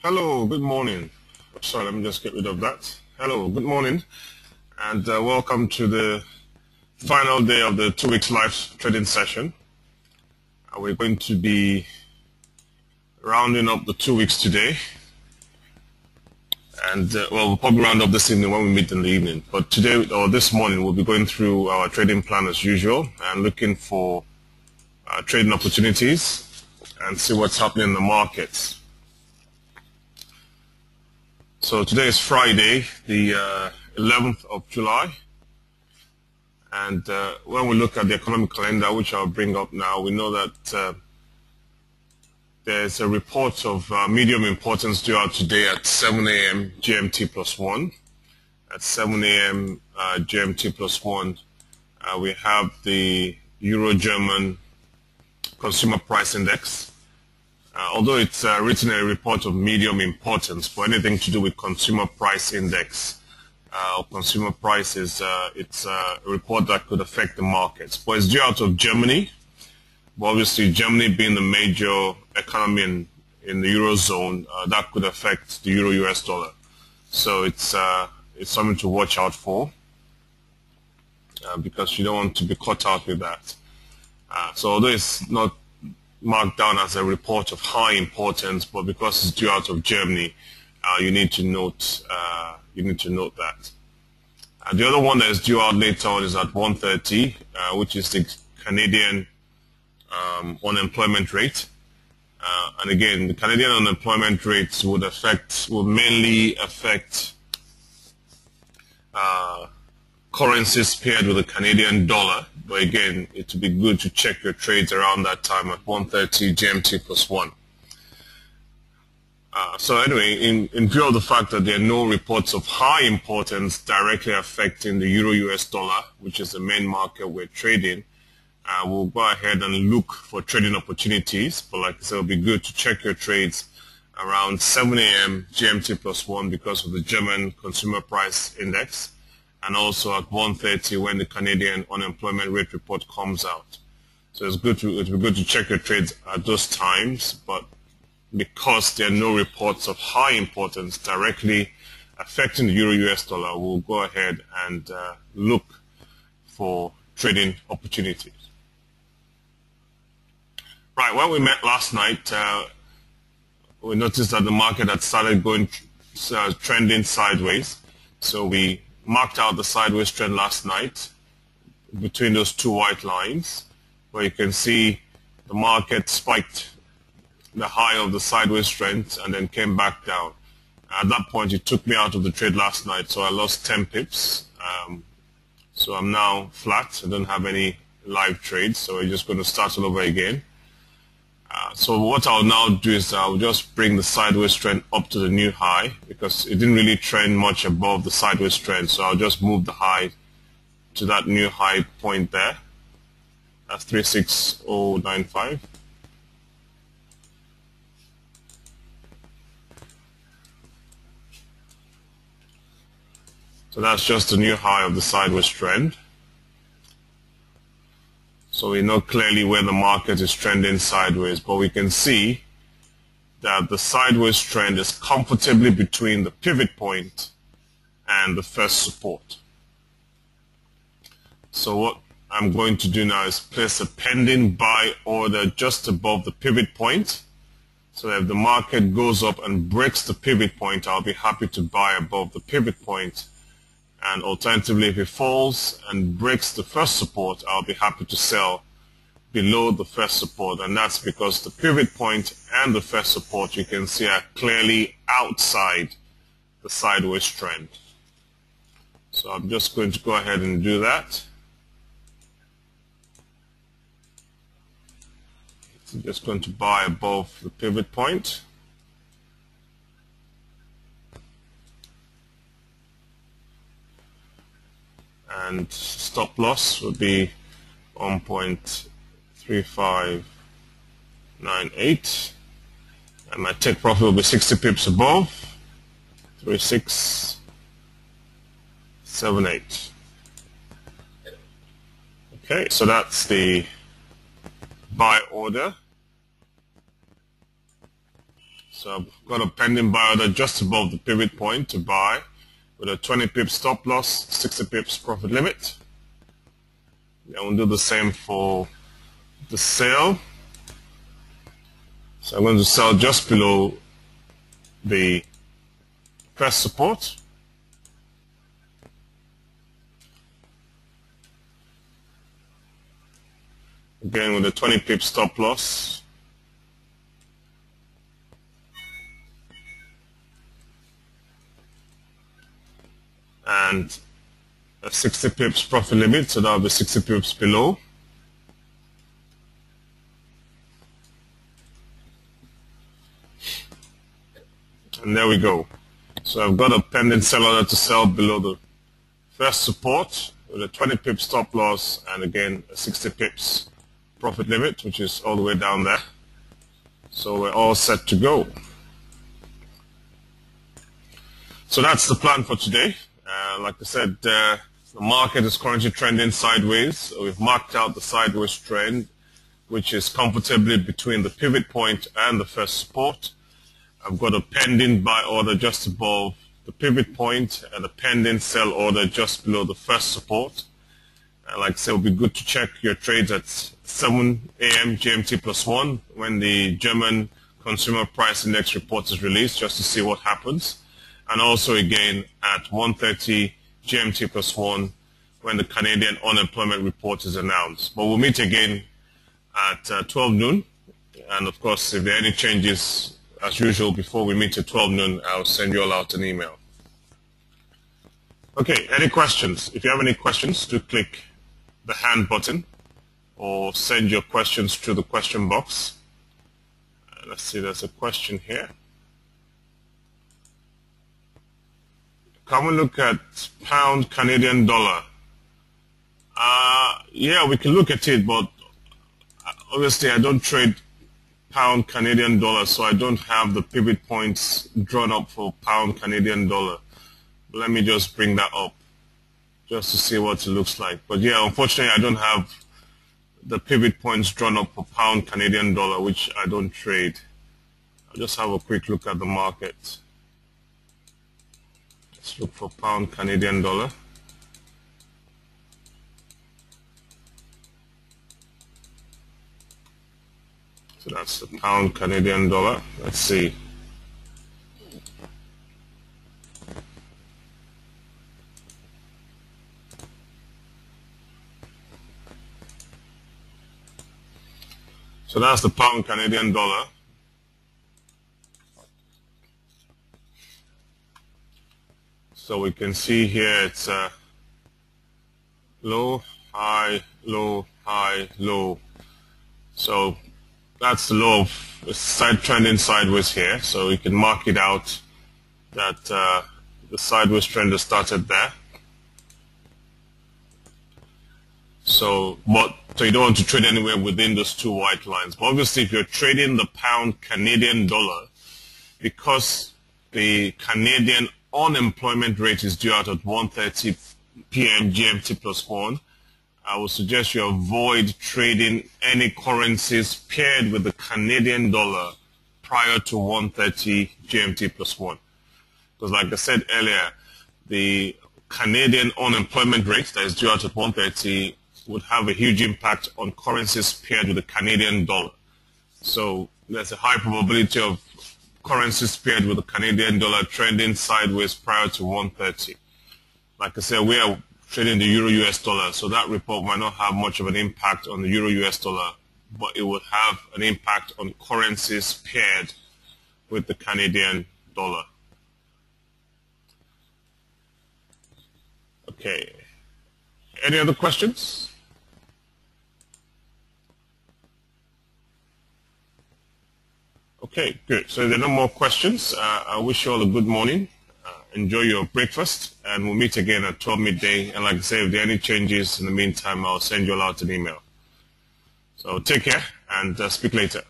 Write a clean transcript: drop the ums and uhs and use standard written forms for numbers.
Hello, good morning. Sorry, let me just get rid of that. Hello, good morning, and welcome to the final day of the 2 weeks live trading session. We're going to be rounding up the 2 weeks today, and we'll probably round up this evening when we meet in the evening. But today or this morning, we'll be going through our trading plan as usual and looking for trading opportunities and see what's happening in the markets. So today is Friday, the 11th of July, and when we look at the economic calendar, which I'll bring up now, we know that there's a report of medium importance due out today at 7 a.m. GMT plus 1. At 7 a.m. GMT plus 1, we have the Euro-German Consumer Price Index. Although it's written a report of medium importance, for anything to do with consumer price index or consumer prices, it's a report that could affect the markets. But it's due out of Germany. But obviously, Germany being the major economy in the Eurozone, that could affect the Euro-US dollar. So it's something to watch out for because you don't want to be caught out with that. So although it's not marked down as a report of high importance, but because it's due out of Germany, you need to note that. The other one that is due out later on is at 1:30, which is the Canadian unemployment rate. And again, the Canadian unemployment rates would mainly affect currencies paired with the Canadian dollar. But again, it would be good to check your trades around that time at 1:30 GMT plus 1. So anyway, in view of the fact that there are no reports of high importance directly affecting the Euro-US dollar, which is the main market we're trading, we'll go ahead and look for trading opportunities. But like I said, it'll be good to check your trades around 7 a.m. GMT plus 1 because of the German Consumer Price Index, and also at 1:30 when the Canadian unemployment rate report comes out. So it'll be good to check your trades at those times, but because there are no reports of high importance directly affecting the Euro-US dollar, we'll go ahead and look for trading opportunities. Right, when we met last night, we noticed that the market had started trending sideways. So we marked out the sideways trend last night between those two white lines, where you can see the market spiked the high of the sideways trend and then came back down. At that point, it took me out of the trade last night, so I lost 10 pips. So I'm now flat. I don't have any live trades, so we're just going to start all over again. So what I'll now do is I'll just bring the sideways trend up to the new high because it didn't really trend much above the sideways trend. So I'll just move the high to that new high point there. That's 36095. So that's just the new high of the sideways trend. So we know clearly where the market is trending sideways, but we can see that the sideways trend is comfortably between the pivot point and the first support. So what I'm going to do now is place a pending buy order just above the pivot point. So if the market goes up and breaks the pivot point, I'll be happy to buy above the pivot point. And alternatively, if it falls and breaks the first support, I'll be happy to sell below the first support. And that's because the pivot point and the first support, you can see, are clearly outside the sideways trend. So I'm just going to go ahead and do that. I'm just going to buy above the pivot point. And stop loss would be 1.3598, and my take profit will be 60 pips above 3678. Okay, so that's the buy order. So I've got a pending buy order just above the pivot point to buy with a 20 pips stop loss, 60 pips profit limit. And we'll do the same for the sell. So I'm going to sell just below the first support. Again with a 20 pip stop loss. And a 60 pips profit limit, so that'll be 60 pips below. And there we go. So I've got a pending sell order to sell below the first support with a 20 pips stop loss and again a 60 pips profit limit, which is all the way down there. So we're all set to go. So that's the plan for today. Like I said, the market is currently trending sideways. So we've marked out the sideways trend, which is comfortably between the pivot point and the first support. I've got a pending buy order just above the pivot point and a pending sell order just below the first support. Like I said, it will be good to check your trades at 7 a.m. GMT +1 when the German Consumer Price Index report is released, just to see what happens. And also again at 1:30 GMT +1 when the Canadian unemployment report is announced. But we'll meet again at 12 noon. And of course, if there are any changes, as usual, before we meet at 12 noon, I'll send you all out an email. Okay, any questions? If you have any questions, do click the hand button or send your questions through the question box. Let's see, there's a question here. Can we look at pound Canadian dollar? Yeah, we can look at it, but obviously I don't trade pound Canadian dollar, so I don't have the pivot points drawn up for pound Canadian dollar. But let me just bring that up just to see what it looks like. But yeah, unfortunately I don't have the pivot points drawn up for pound Canadian dollar, which I don't trade. I'll just have a quick look at the market. Let's look for pound Canadian dollar. So that's the pound Canadian dollar. Let's see. So that's the pound Canadian dollar. So we can see here it's low, high, low, high, low. So that's the low of the side trending sideways here. So we can mark it out that the sideways trend has started there. So you don't want to trade anywhere within those two white lines. But obviously, if you're trading the pound Canadian dollar, because the Canadian unemployment rate is due out at 1:30 p.m. GMT +1, I would suggest you avoid trading any currencies paired with the Canadian dollar prior to 1:30 GMT +1. Because like I said earlier, the Canadian unemployment rate that is due out at 1:30 would have a huge impact on currencies paired with the Canadian dollar. So there's a high probability of currencies paired with the Canadian dollar trending sideways prior to 1:30. Like I said, we are trading the Euro-US dollar, so that report might not have much of an impact on the Euro-US dollar, but it would have an impact on currencies paired with the Canadian dollar. Okay. Any other questions? Okay, good. So if there are no more questions, I wish you all a good morning. Enjoy your breakfast, and we'll meet again at 12 midday. And like I say, if there are any changes in the meantime, I'll send you all out an email. So take care, and speak later.